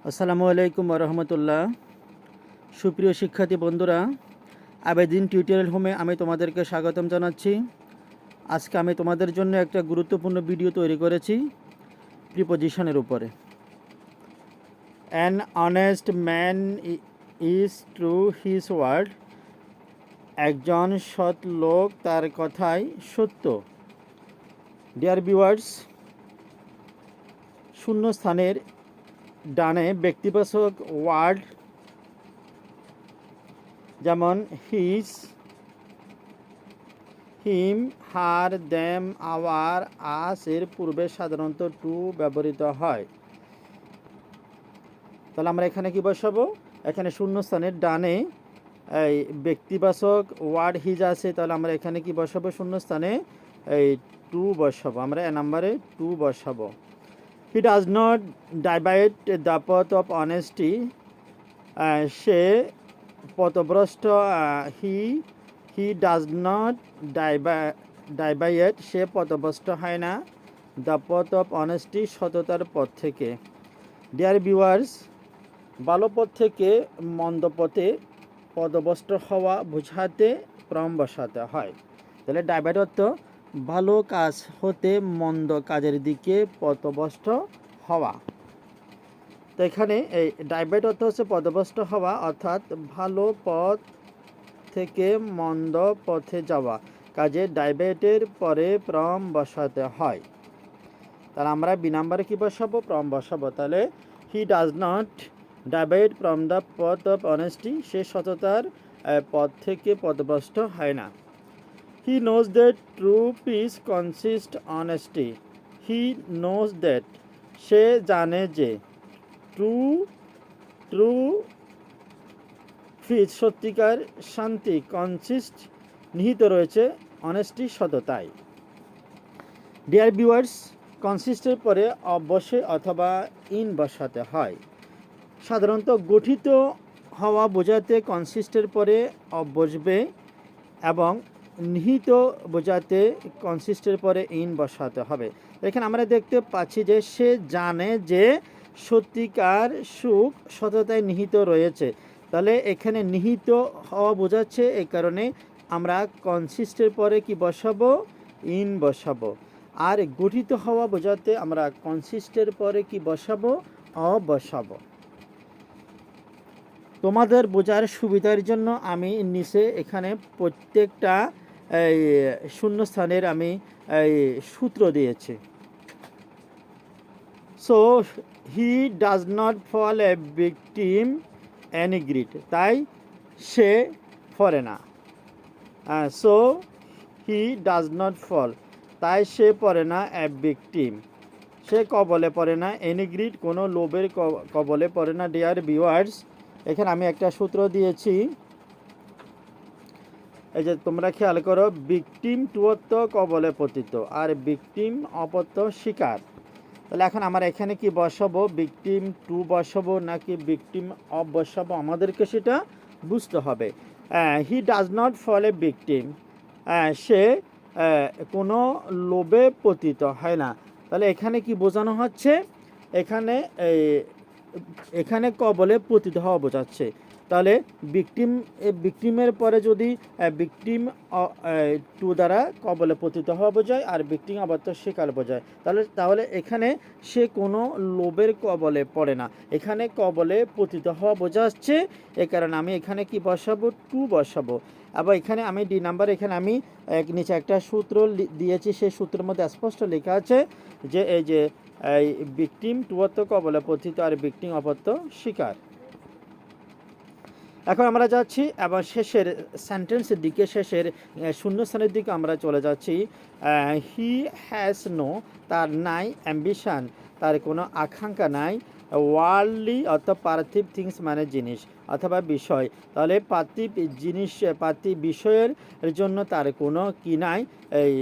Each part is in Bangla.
আসসালামু আলাইকুম রহমতুল্লাহ। সুপ্রিয় শিক্ষার্থী বন্ধুরা, আবেদিন টিউটোরিয়াল হোমে আমি তোমাদেরকে স্বাগতম জানাচ্ছি। আজকে আমি তোমাদের জন্য একটা গুরুত্বপূর্ণ ভিডিও তৈরি করেছি প্রিপোজিশনের উপরে। An honest man is true his word. একজন সৎ লোক তার কথাই সত্য। ডিয়ার ভিউয়ার্স, শূন্যস্থানের ডানে ব্যক্তিবাচক ওয়ার্ড যেমন হিজ, হিম, হার, দেম, আওয়ার, আস এর পূর্বে সাধারণত টু ব্যবহৃত হয়। তাহলে আমরা এখানে কি বসাবো? এখানে শূন্যস্থানের ডানে এই ব্যক্তিবাচক ওয়ার্ড হিজ আছে, তাহলে আমরা এখানে কি বসাবো? শূন্যস্থানে এই টু বসাবো। আমরা এ নাম্বারে টু বসাবো। হি does not ডাইভাইড the path of honesty. সে পথভ্রষ্ট। হি ডাজ নট ডাইভাইড, সে পথভ্রষ্ট হয় না। দ্য পথ অফ অনেস্টি, সততার পথ থেকে। ডিয়ার ভিউয়ার্স, ভালো পথ থেকে মন্দ পথে পথভ্রষ্ট হওয়া বোঝাতে ক্রম বসাতে হয়। তাহলে ডাইভাইড অর্থ ভালো কাজ হতে মন্দ কাজের দিকে পথভ্রষ্ট হওয়া। তো এখানে এই ডাইভাইড অর্থ হচ্ছে পথভ্রষ্ট হওয়া, অর্থাৎ ভালো পথ থেকে মন্দ পথে যাওয়া। কাজে ডাইভাইডের পরে প্রম বসাতে হয়। তাহলে আমরা বি নাম্বারে কী বসাবো? প্রম বসাবো। তাহলে he does not deviate from the path of honesty, সে সততার পথ থেকে পথভ্রষ্ট হয় না। He knows that true peace consist honesty. He knows that, সে জানে যে, ট্রু পিস সত্যিকার শান্তি, কনসিস্ট নিহিত রয়েছে অনেস্টি সততায়। ডিয়ার ভিউয়ার্স, কনসিস্টের পরে অবশ্যই অথবা ইন বসাতে হয়। সাধারণত গঠিত হওয়া বোঝাতে কনসিস্টের পরে অব বসবে এবং নিহিত বোঝাতে কনসিস্টের পরে ইন বসাতে হবে। এখানে আমরা দেখতে পাচ্ছি যে সে জানে যে সত্যিকার সুখ সততায় নিহিত রয়েছে। তাহলে এখানে নিহিত হওয়া বোঝাচ্ছে, এই কারণে আমরা কনসিস্টের পরে কি বসাবো? ইন বসাবো। আর গঠিত হওয়া বোঝাতে আমরা কনসিস্টের পরে কি বসাবো? অ বসাবো। তোমাদের বোঝার সুবিধার জন্য আমি নিচে এখানে প্রত্যেকটা এই শূন্যস্থানের আমি এই সূত্র দিয়েছি। So he does not fall a victim any greed, তাই সে পড়ে না। So he does not fall, তাই সে পড়ে না এ ভিকটিম, সে কবলে পড়ে না। এনি গ্রিড, কোনো লোভের কবলে পড়ে না। ডিয়ার ভিউয়ার্স, এখানে আমি একটা সূত্র দিয়েছি, এই যে তোমরা খেয়াল করো। ভিকটিম টু অর্থ কবলে পতিত, আর ভিকটিম অপত্য শিকার। তাহলে এখন আমরা এখানে কি বসাবো? ভিকটিম টু বসাবো নাকি ভিকটিম অফ বসাবো, আমাদেরকে সেটা বুঝতে হবে। He does not fall a victim, সে কোনো লোভে পতিত হয় না। তাহলে এখানে কি বোঝানো হচ্ছে? এখানে কবলে পতিত হওয়া বোঝাচ্ছে। তাহলে ভিকটিমের পরে যদি ভিকটিম টু দ্বারা কবলে পতিত হওয়া বোঝায়, আর ভিকটিম অবাধ্য শিকার বোঝায়, তাহলে এখানে সে কোনো লোভের কবলে পড়ে না, এখানে কবলে পতিত হওয়া বোঝাচ্ছে। এ কারণে আমি এখানে কি বসাবো? টু বসাবো। আবার এখানে আমি ডি নাম্বার, এখানে আমি নিচে একটা সূত্র দিয়েছি, সেই সূত্রের মধ্যে স্পষ্ট লেখা আছে যে এই যে এই ভিকটিম টু অর্থ কবলে পতিত, আর ভিকটিম অপত্য শিকার। এখন আমরা যাচ্ছি আবার শেষের সেন্টেন্সের দিকে, শেষের শূন্যস্থানের দিকে আমরা চলে যাচ্ছি। হি হ্যাজ নো, তার নাই। অ্যাম্বিশন, তার কোনো আকাঙ্ক্ষা নাই। ওয়ার্ল্ডলি অর্থ পার্থিব থিংস মানে জিনিস অথবা বিষয়। তাহলে পার্থিব জিনিস, পার্থিব বিষয়ের জন্য তার কোনো কি নাই, এই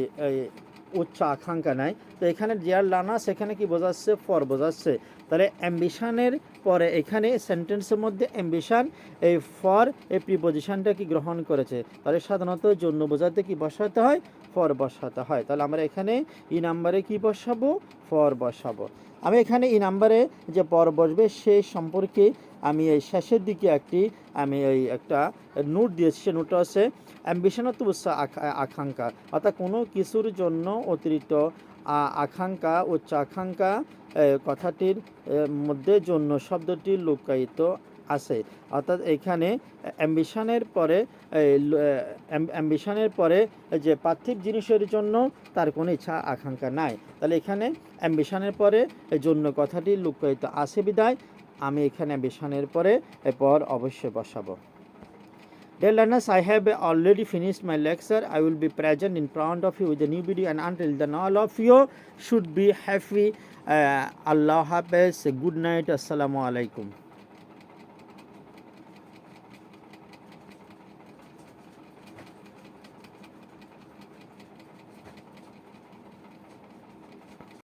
উচ্চ আকাঙ্ক্ষা নাই। তো এখানে ডিয়ার লার্নার্স এখানে কি বোঝাচ্ছে? ফর বোঝাচ্ছে। তাহলে অ্যাম্বিশনের পরে এখানে সেন্টেন্সের মধ্যে অ্যাম্বিশন এই ফর এই প্রিপোজিশনটা কি গ্রহণ করেছে। তাহলে সাধারণত জন্য বোঝাতে কি বসাতে হয়? ফর বসাতে হয়। তাহলে আমরা এখানে ই নাম্বারে কি বসাবো? ফর বসাবো। আমি এখানে ই নাম্বারে যে পর বসবে সেই সম্পর্কে আমি এই শেষের দিকে আমি এই একটা নোট দিয়েছি। সে নোটটা আছে অ্যাম্বিশন অর্থ উচ্চ আকাঙ্ক্ষা, অর্থাৎ কোনো কিছুর জন্য অতিরিক্ত আকাঙ্ক্ষা, উচ্চ আকাঙ্ক্ষা কথাটির মধ্যে জন্য শব্দটি লুকায়িত আছে। অর্থাৎ এখানে অ্যাম্বিশনের পরে যে পার্থিব জিনিসের জন্য তার কোনো ইচ্ছা আকাঙ্ক্ষা নাই। তাহলে এখানে অ্যাম্বিশনের পরে জন্য কথাটি লুকায়িত আছে বিদায় আমি এখানে অ্যাম্বিশনের পরে পর অবশ্যই বসাবো। Dear learners, I have already finished my lecture. I will be present in front of you with a new video, and until then all of you should be happy. Allah Hafiz. Good night. Assalamu alaikum.